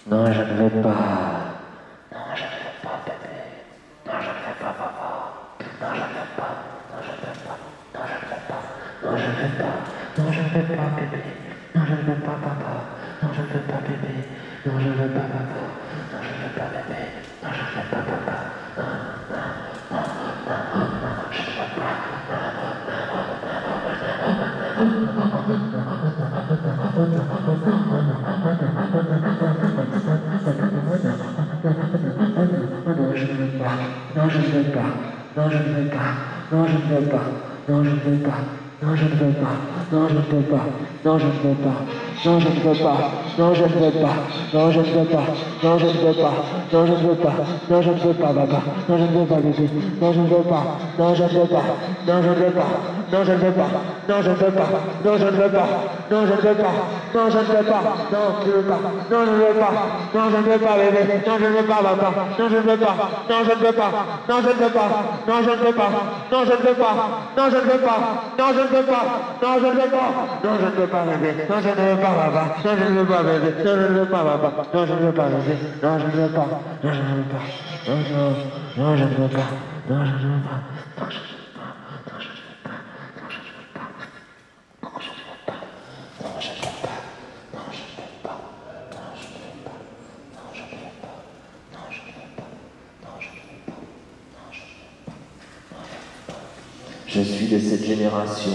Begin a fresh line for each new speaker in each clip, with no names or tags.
Non, je ne vais pas. Non, je ne vais pas, bébé. Non, je ne vais pas, papa. Non, je ne vais pas. Non, je ne vais pas. Non, je ne vais pas. Non, je ne vais pas. Non, je ne vais pas, bébé. Non, je ne vais pas, papa. Non, je ne vais pas, bébé. Non, je ne vais pas, papa. Non, je ne vais pas, bébé. Non, je ne vais pas, papa. Non, non, non, non, non, je ne vais pas. Non, je ne vais pas. Non, je ne vais pas. Non, je ne vais pas. Non, je ne vais pas. Non, je ne vais pas. Non, je ne vais pas. Non, je ne vais pas. Non, je ne vais pas. Non, je ne veux pas. Non, je ne veux pas. Non, je ne veux pas. Non, je ne veux pas. Non, je ne veux pas. Non, je ne veux pas, papa. Non, je ne veux pas, bébé. Non, je ne veux pas. Non, je ne veux pas. Non, je ne veux pas. Non, je ne veux pas. Non, je ne veux pas. Non, je ne veux pas. Non, je ne veux pas. Non, je ne veux pas. Non, je ne veux pas. Non, je ne veux pas. Non, je ne veux pas, bébé. Non, je ne veux pas, papa. Non, je ne veux pas. Non, je ne veux pas. Non, je ne veux pas. Non, je ne veux pas. Non, je ne veux pas. Non, je ne veux pas. Non, je ne veux pas. Non, je ne veux pas. Non, je ne veux pas, bébé. Non, je ne veux pas, papa. Non, je ne veux pas, bébé. Non, je ne veux pas, papa. Non, je ne veux pas, bébé. Non, je ne veux pas. Non, je ne veux pas. Non, non, non, je ne veux pas. Non, je ne veux pas. Non, je ne veux pas. Non, je ne veux pas. Non, je ne veux pas. Non, je ne veux pas. Non, je ne veux pas. Non, je ne veux pas. Non, je ne veux pas. Non, je ne veux pas. Non, je ne veux pas. Non, je ne veux pas. Non, je ne veux pas.
Je suis de cette génération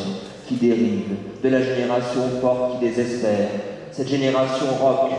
qui dérive, de la génération forte qui désespère, cette génération rock,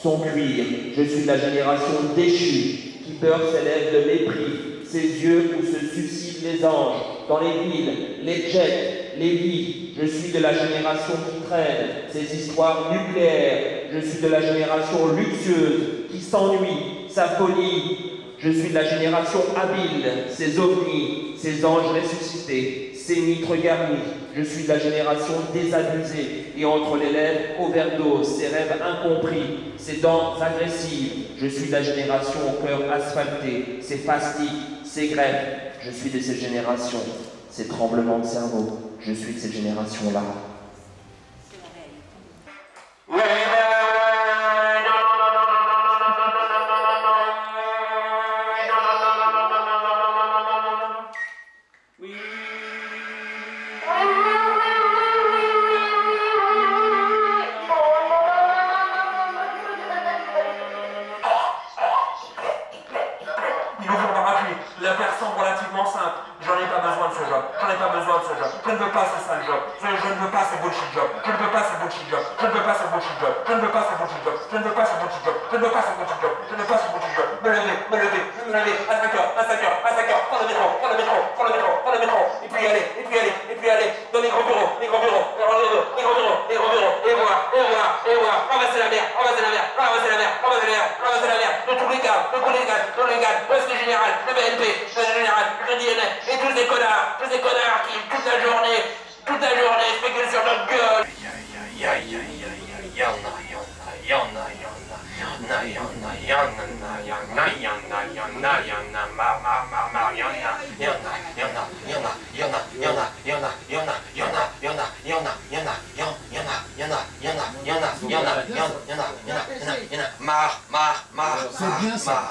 son cuir. Je suis de la génération déchue, qui peur s'élève de mépris, ses yeux où se suicident les anges, dans les villes, les jets, les vies. Je suis de la génération qui traîne, ses histoires nucléaires. Je suis de la génération luxueuse, qui s'ennuie, sa folie. Je suis de la génération habile, ses ovnis, ses anges ressuscités, ses mitres garnis. Je suis de la génération désabusée et entre les lèvres, overdose, ses rêves incompris, ses dents agressives. Je suis de la génération au cœur asphalté, ses fastiques, ses greffes. Je suis de cette génération, ces tremblements de cerveau. Je suis de cette génération-là.
La personne relativement simple. J'en ai pas besoin de ce job. J'en ai pas besoin de ce job. Je ne veux pas ce sale job. Je ne veux pas ce bullshit job. Je ne veux pas ce bullshit job. Je ne veux pas ce bullshit job. Je ne veux pas ce bullshit job. Je ne veux pas ce bullshit job. Je ne veux pas ce bullshit job. Je ne veux pas ce bullshit job. Me lever à 5h, à 5h, à 5h, prendre le métro, prendre le métro, prendre le métro, prendre le métro, et puis aller, et puis aller, et puis aller dans les grands bureaux, les grands bureaux, les grands bureaux, les grands bureaux, les grands bureaux, et voir, et voir, et voir, ramasser la mer, ramasser la mer, ramasser la mer, ramasser la mer, ramasser la mer, de tous les cadres, de tous les cadres, de tous les cadres, le général, le BNP, le général, le DNA, et tous ces connards qui, toute la journée, spéculent sur notre gueule.
C'est bien ça.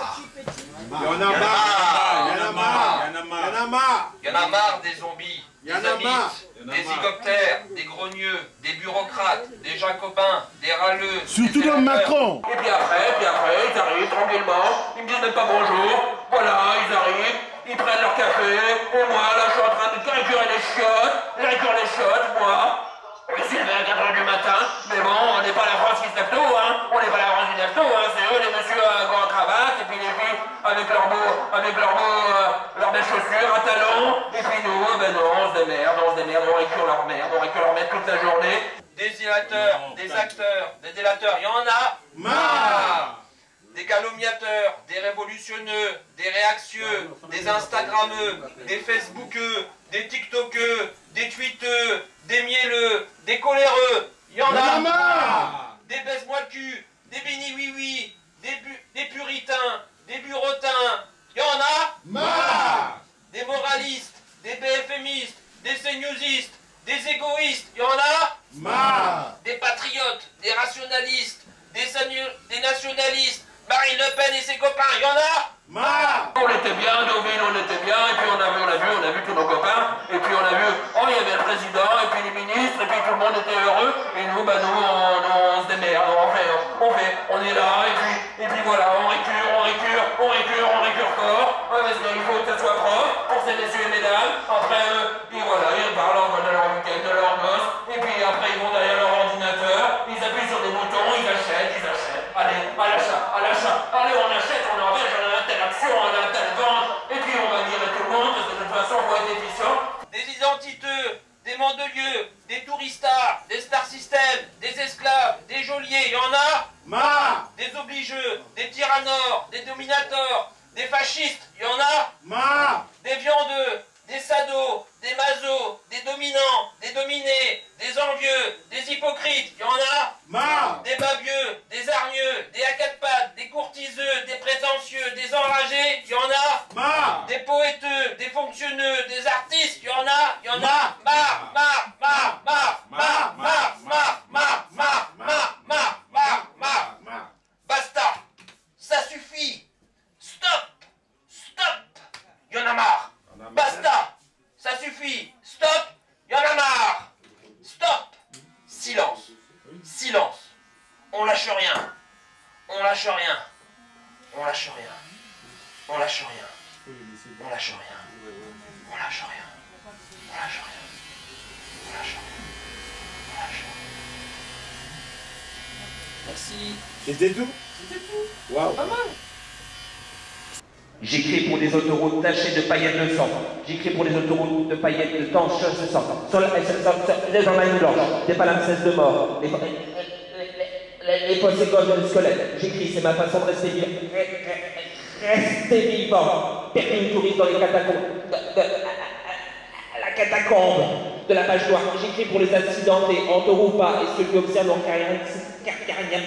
Il y en a marre des zombies, des amites, des zygoptères, des grogneux, des bureaucrates, des jacobins, des râleux.
Surtout dans Macron.
Et puis après, ils arrivent tranquillement, ils me disent même pas bonjour, voilà, ils arrivent, ils prennent leur café, et moi, là, je suis en train de récurer les chiottes, moi. Je suis levé à 4h du matin, mais bon, on n'est pas la France qui se lève tôt, hein. On n'est pas la France qui se lève tôt, hein. C'est eux, les messieurs à grande cravate, et puis les filles avec leurs belles chaussures à talons. Et puis nous, ben non, on se démerde, on récure leur merde toute la journée.
Des ilateurs, des acteurs, des délateurs, il y en a marre. Des calomniateurs, des révolutionneux, des réactieux, des instagrammeux, des facebookeux, des tiktokeux, des tweeteux, des mielleux, des coléreux, il y en a marre. Des baise-moi le cul, des béni oui-oui, des puritains, des burotins, il y en a marre. Des moralistes, des BFMistes, des CNewsistes, des égoïstes, il y en a marre. Des patriotes, des rationalistes, des nationalistes, ses copains, il y en a
marre.
On était bien, Deauville, on était bien, et puis on a vu tous nos copains, et puis on a vu, oh, il y avait le président, et puis les ministres, et puis tout le monde était heureux, et nous, bah nous, on se démerde, on est là, et puis voilà, on récure fort, parce qu'il faut que ça soit propre, pour ces messieurs et mesdames, après puis voilà, ils parlent de leur week-end, de leur gosse, et puis après ils vont derrière leur ordinateur, ils appuient sur des boutons, ils achètent, allez, à l'achat, allez, on achète, on engage, on a un telle action, on a un tel vente, et puis on va dire à tout le monde, parce que de toute façon, on va être efficient.
Des identiteux, des mandelieux, des touristas, des star systems, des esclaves, des geôliers, il y en a
Marre.
des obligeux, des tyrannors, des dominateurs, des fascistes, il y en a
Marre.
des viandeux, des sados, des mazos, des dominants, des dominés, des envieux, des hypocrites, il y en a
Marre.
des babieux, des hargneux, des à quatre pattes, des courtiseux, des prétentieux, des enragés, il y en a
Marre.
des poèteux, des fonctionneux, des artistes, il y en a marre. Basta, ça suffit. Stop, il y en a marre. Basta, ça suffit. Stop, il y en a marre. Stop, silence, on lâche rien. Merci.
C'était tout? Waouh.
J'écris pour des autoroutes tachées de paillettes de sang. J'écris pour des autoroutes de paillettes de taches de sang. Sur les enmailles blanches, des palimpsestes de mort, les fossés gauches de squelette. J'écris, c'est ma façon de rester vivant. Rester vivant. Permis touriste dans les catacombes. La catacombe de la page noire. J'écris pour les accidentés, entourent ou pas, et ceux qui observent leur carrière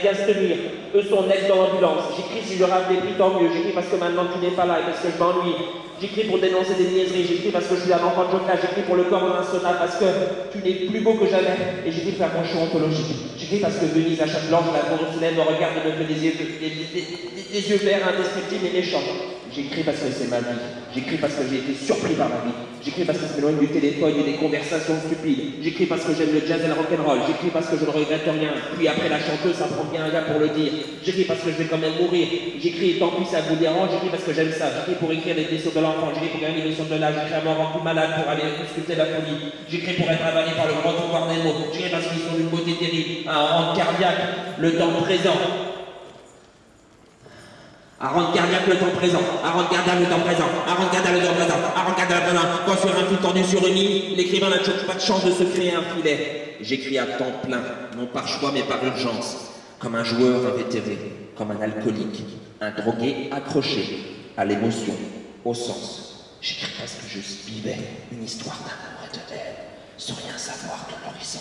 bien se tenir. Eux sont nets dans l'ambulance. J'écris si je rate des prix, tant mieux. J'écris parce que maintenant tu n'es pas là et parce que je m'ennuie. J'écris pour dénoncer des niaiseries. J'écris parce que je suis un enfant de Joca. J'écris pour le corps d'un sauna parce que tu n'es plus beau que jamais. Et j'écris pour faire mon show ontologique. J'écris parce que Venise, la chatte blanche, la cour soleil me regarde et me fait des yeux verts, indescriptibles et méchants. J'écris parce que c'est ma vie. J'écris parce que j'ai été surpris par ma vie. J'écris parce que je m'éloigne du téléphone et des conversations stupides. J'écris parce que j'aime le jazz et le rock'n'roll. J'écris parce que je ne regrette rien. Puis après la chanteuse, ça prend bien un gars pour le dire. J'écris parce que je vais quand même mourir. J'écris et tant pis ça vous dérange. J'écris parce que j'aime ça. J'écris pour écrire des blessures de l'enfant. J'écris pour gagner une émission de l'âge. J'écris à mort en coup malade pour aller ausculter la folie. J'écris pour être avalé par le grand pouvoir des mots. J'écris parce qu'ils sont d'une beauté terrible. À rendre cardiaque le temps présent. À rendre cardiaque le temps présent, à rendre cardiaque le temps présent, à rendre cardiaque le temps présent, à rendre cardiaque le temps présent. Quand sur un fil tendu sur une ligne, l'écrivain n'a pas de chance de se créer un filet. J'écris à temps plein, non par choix mais par urgence, comme un joueur invétéré, comme un alcoolique, un drogué accroché à l'émotion, au sens. J'écris parce que je vivais une histoire d'amour et de haine, sans rien savoir de l'horizon.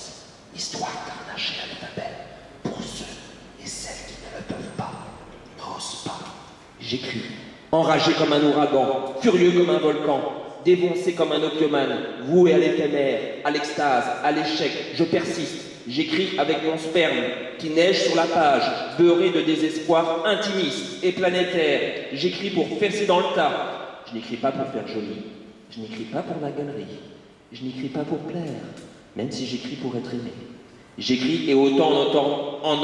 Histoire d'arnacher à l'étabel, pour ceux et celles qui ne le peuvent pas, n'osent pas. J'écris, enragé comme un ouragan, furieux comme un volcan, défoncé comme un opiomane, voué à l'éphémère, à l'extase, à l'échec, je persiste. J'écris avec mon sperme qui neige sur la page, beurré de désespoir intimiste et planétaire. J'écris pour percer dans le tas. Je n'écris pas pour faire joli. Je n'écris pas pour la galerie. Je n'écris pas pour plaire, même si j'écris pour être aimé. J'écris et autant en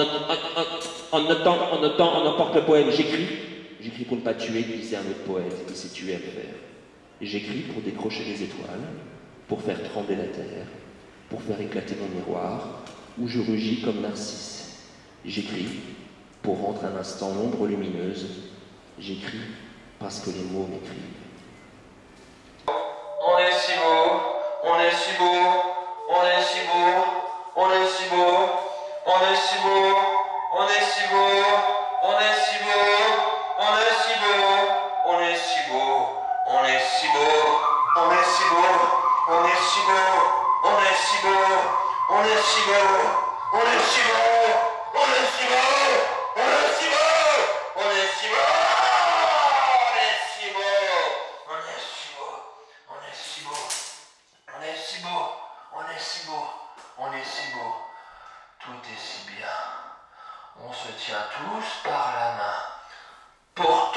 emporte le poème. J'écris pour ne pas tuer, disait un autre poète qui s'est tué à le faire. J'écris pour décrocher les étoiles, pour faire trembler la terre, pour faire éclater mon miroir, où je rugis comme Narcisse. J'écris pour rendre un instant l'ombre lumineuse. J'écris parce que les mots m'écrivent.
On est si beau, on est si beau, on est si beau, on est si beau, on est si beau, on est si beau, on est si beau. On est si beau, on est si beau, on est si beau, on est si beau, on est si beau, on est si beau, on est si beau, on est si beau, on est si beau, on est si beau, on est si beau, on est si beau, on est si beau, on est si beau, on est si beau, on est si beau, on est si beau, tout est si bien, on se tient tous par la main. Pourtant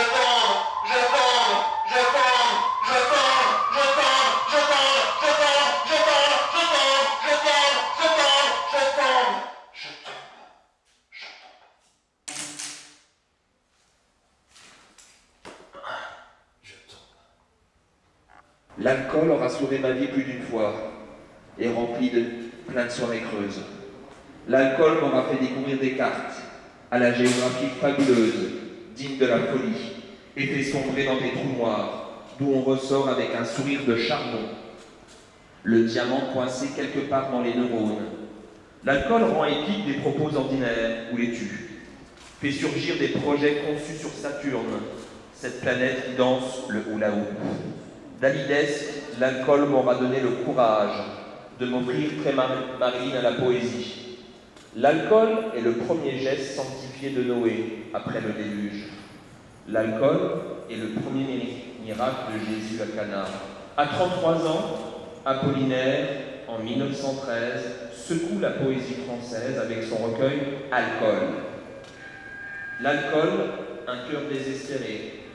L'alcool aura sauvé ma vie plus d'une fois et rempli de plein de soirées creuses. L'alcool m'aura fait découvrir des cartes à la géographie fabuleuse, digne de la folie, et fait sombrer dans des trous noirs, d'où on ressort avec un sourire de charbon. Le diamant coincé quelque part dans les neurones. L'alcool rend épique des propos ordinaires ou les tue, fait surgir des projets conçus sur Saturne, cette planète qui danse le hula-hoop. Dalidesque, l'alcool m'aura donné le courage de m'offrir très marine à la poésie. L'alcool est le premier geste sanctifié de Noé après le déluge. L'alcool est le premier miracle de Jésus à Cana. À 33 ans, Apollinaire, en 1913, secoue la poésie française avec son recueil « Alcool ». L'alcool, un cœur désespéré.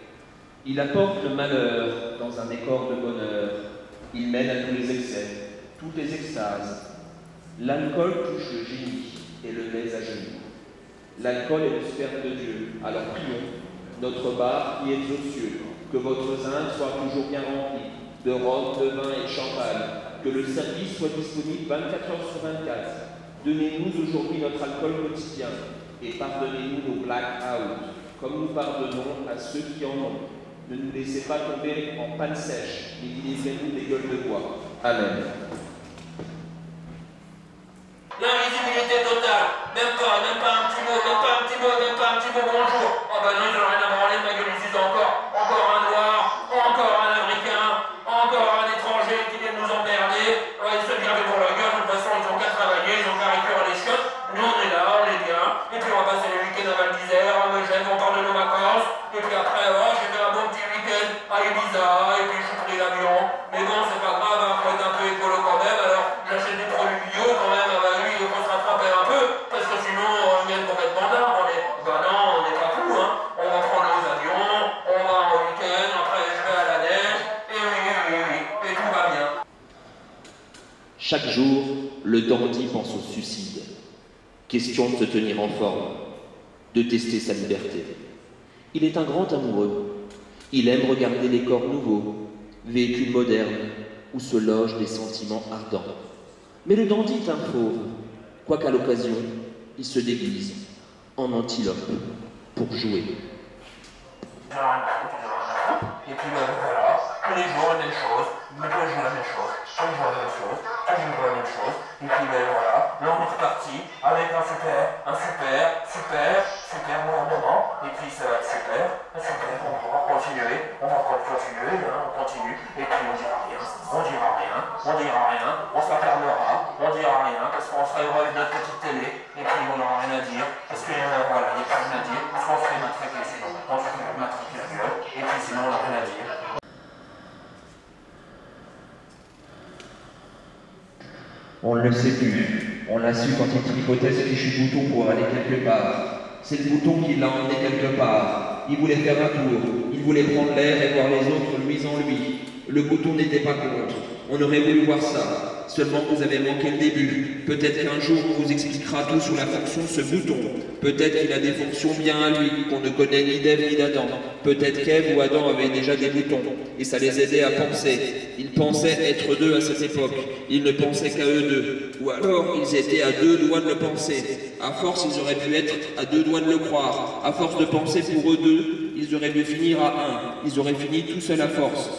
Il apporte le malheur dans un décor de bonheur. Il mène à tous les excès, toutes les extases. L'alcool touche le génie et le met à genoux. L'alcool est le sperme de Dieu, alors prions, notre bar qui est aux cieux, que votre zinc soit toujours bien rempli, de rhum, de vin et de champagne, que le service soit disponible 24 heures sur 24. Donnez-nous aujourd'hui notre alcool quotidien et pardonnez-nous nos black-out, comme nous pardonnons à ceux qui en ont. Ne nous laissez pas tomber en panne sèche, mais délivrez-nous des gueules de bois. Amen.
L'invisibilité totale, même pas un petit mot, même pas un petit mot bonjour. Oh ben non, ils n'ont rien à branler de ma gueule, ils disent encore un noir, encore un africain, encore un étranger qui vient nous emmerder. Ils se gardent pour leur gueule, de toute façon ils ont qu'à travailler, ils ont qu'à récupérer les chiottes. Nous on est là, on est bien, et puis on va passer le week-end à Val d'Isère, à Megève, on parle de nos vacances, et puis après j'ai fait un bon petit week-end à Ibiza, et puis j'ai pris l'avion. Mais bon, c'est pas grave, hein, faut être un peu écolo quand même, alors j'achète des produits bio quand même.
Chaque jour, le dandy pense au suicide. Question de se tenir en forme, de tester sa liberté. Il est un grand amoureux. Il aime regarder les corps nouveaux, véhicules modernes, où se logent des sentiments ardents. Mais le dandy est un fauve, quoiqu'à l'occasion, il se déguise en antilope pour jouer.
Et puis voilà, tous les jours la même chose, toujours la même chose, toujours la même chose, toujours la même chose. Et puis voilà, là on est reparti avec un super gouvernement. Et puis ça va être super, on va continuer, on continue. Et puis on dira rien, on se fermera, on dira rien, parce qu'on sera heureux avec notre petite télé. Et puis on n'aura rien à dire, parce que voilà, il n'y a plus rien à dire, parce qu'on se fait matraquer sinon, on se fait matraquer la gueule. Et puis sinon on n'a rien à dire.
On ne le sait plus. On l'a su quand il tripotait ce fichu bouton pour aller quelque part. C'est le bouton qui l'a emmené quelque part. Il voulait faire un tour. Il voulait prendre l'air et voir les autres luisant lui. Le bouton n'était pas contre. On aurait voulu voir ça. Seulement vous avez manqué le début. Peut-être qu'un jour on vous expliquera tout sur la fonction de ce bouton. Peut-être qu'il a des fonctions bien à lui, qu'on ne connaît ni d'Ève ni d'Adam. Peut-être qu'Ève ou Adam avaient déjà des boutons, et ça les aidait à penser. Ils pensaient être deux à cette époque. Ils ne pensaient qu'à eux deux. Ou alors ils étaient à deux doigts de le penser. À force, ils auraient pu être à deux doigts de le croire. À force de penser pour eux deux, ils auraient dû finir à un. Ils auraient fini tout seuls à force.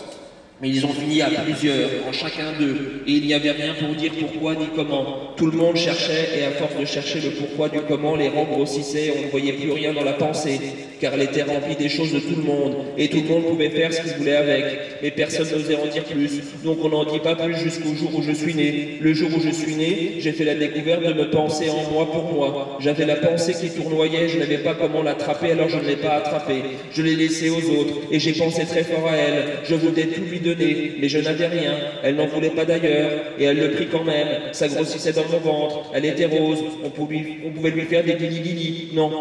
Mais ils ont fini à plusieurs, en chacun d'eux, et il n'y avait rien pour dire pourquoi ni comment. Tout le monde cherchait, et à force de chercher le pourquoi du comment, les rangs grossissaient, et on ne voyait plus rien dans la pensée, car elle était remplie des choses de tout le monde, et tout le monde pouvait faire ce qu'il voulait avec, mais personne n'osait en dire plus, donc on n'en dit pas plus jusqu'au jour où je suis né. Le jour où je suis né, j'ai fait la découverte de me penser en moi pour moi. J'avais la pensée qui tournoyait, je n'avais pas comment l'attraper, alors je ne l'ai pas attrapée. Je l'ai laissée aux autres, et j'ai pensé très fort à elle, je voulais tout lui donner, mais je n'avais rien, elle n'en voulait pas d'ailleurs, et elle le prit quand même, ça grossissait dans mon ventre, elle était rose, on pouvait lui faire des guili-guili. Non,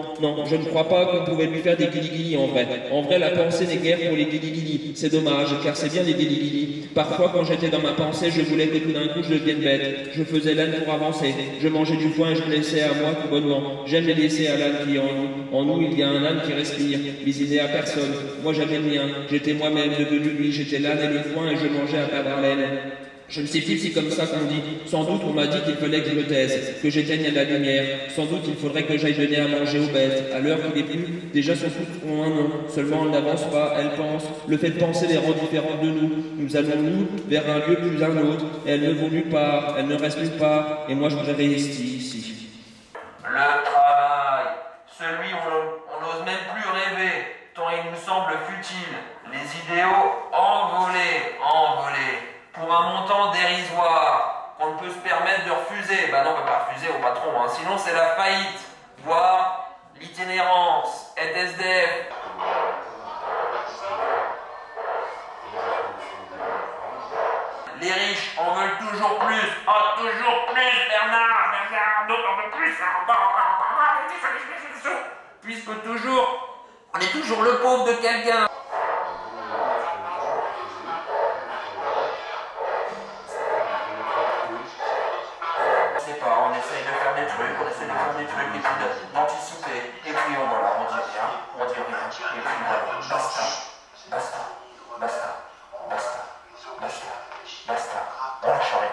je ne crois pas qu'on pouvait lui faire des guili-guili en vrai. En vrai, la pensée n'est guère pour les guili-guili, c'est dommage, car c'est bien les guili-guili. Parfois, quand j'étais dans ma pensée, je voulais que tout d'un coup je devienne bête, je faisais l'âne pour avancer, je mangeais du foin et je me laissais à moi tout bonnement. J'aime les laisser à l'âne qui est en nous. En nous, il y a un âne qui respire, mais il n'est à personne. Moi, j'avais le mien, j'étais moi-même devenu lui, j'étais l'âne et le foin et je mangeais à perdre haleine. Je ne sais plus si c'est comme ça qu'on dit. Sans doute on m'a dit qu'il fallait que je me taise, que j'éteigne la lumière. Sans doute il faudrait que j'aille donner à manger aux bêtes. À l'heure qu'il est plus, déjà sont toutes ont un nom. Seulement elles n'avancent pas, elles pensent. Le fait de penser les rend différentes de nous. Nous allons nous vers un lieu plus un autre. Et elles ne vont nulle part, elles ne restent nulle part. Et moi je voudrais rester ici.
Le travail, celui où on n'ose même plus rêver, tant il nous semble futile. Les idéaux envolés. Pour un montant dérisoire qu'on ne peut se permettre de refuser. Bah non, on ne peut pas refuser au patron, hein. Sinon c'est la faillite, voire l'itinérance, être SDF. Les riches en veulent toujours plus. Oh, toujours plus, Bernard, d'autres en veulent plus. Puisque toujours, on est toujours le pauvre de quelqu'un. On essaye de faire des trucs, et puis d'anticiper, et puis voilà, on dit rien, et puis voilà, basta, on lâche rien,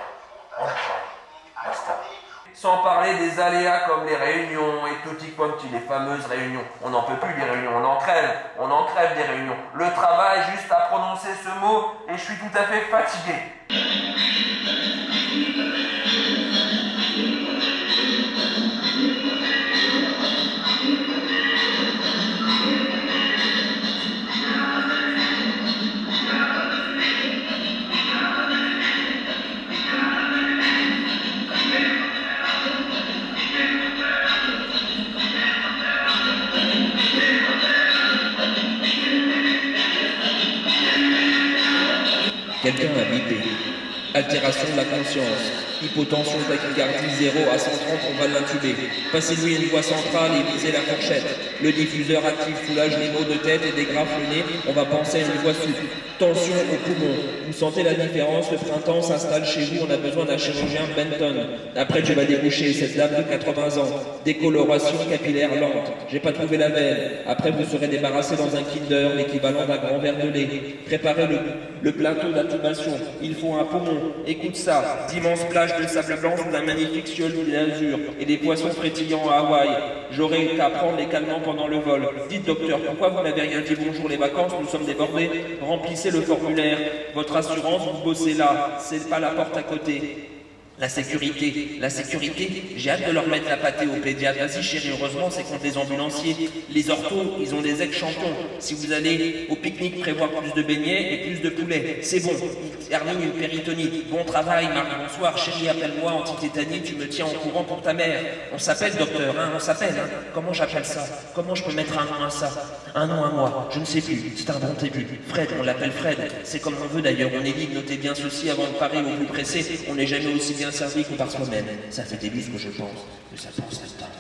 basta. Sans parler des aléas comme les réunions et tutti quanti, les fameuses réunions. On n'en peut plus des réunions, on en crève des réunions. Le travail, juste à prononcer ce mot, et je suis tout à fait fatigué.
Quelqu'un a bipé. Altération de la conscience. Hypotension tachycardie 0 à 130, on va l'intuber. Passez-lui une voie centrale et visez la fourchette. Le diffuseur actif soulage les maux de tête et dégrafe le nez. On va penser à une voie souple. Tension au poumon. Vous sentez la différence, le printemps s'installe chez vous, on a besoin d'un chirurgien Benton. Après, tu vas déboucher cette dame de 80 ans. Décoloration capillaire lente. J'ai pas trouvé la veine. Après, vous serez débarrassé dans un Kinder, l'équivalent d'un grand verre de lait. Préparez le plateau d'intubation. Il faut un poumon. Écoute ça. D'immenses plages de sable blanc sous un magnifique ciel d'azur et des poissons frétillants à Hawaï. J'aurais qu'à prendre les calmants pendant le vol. Dites docteur, pourquoi vous n'avez rien dit bonjour les vacances, nous sommes débordés. Remplissez le formulaire. Votre assurance, vous bossez là. C'est pas la porte à côté. La sécurité, j'ai hâte de leur mettre la pâtée au pédiatre. Vas-y chérie, heureusement c'est contre les ambulanciers. Les orthos, ils ont des ex-champions. Si vous allez au pique-nique prévoir plus de beignets et plus de poulet, c'est bon. Il termine une péritonite. Bon travail, Marc, bonsoir. Chérie, appelle-moi, anti-tétanie, tu me tiens au courant pour ta mère. On s'appelle docteur, hein, on s'appelle. Hein. Comment j'appelle ça? Comment je peux mettre un nom à ça? Un nom à moi, je ne sais plus. C'est un bon début. Fred, on l'appelle Fred. C'est comme on veut d'ailleurs. On évite, notez bien ceci avant de parer au plus pressé. On n'est jamais aussi bien servi que par soi-même. Ça fait des livres que je pense que ça pense à le temps.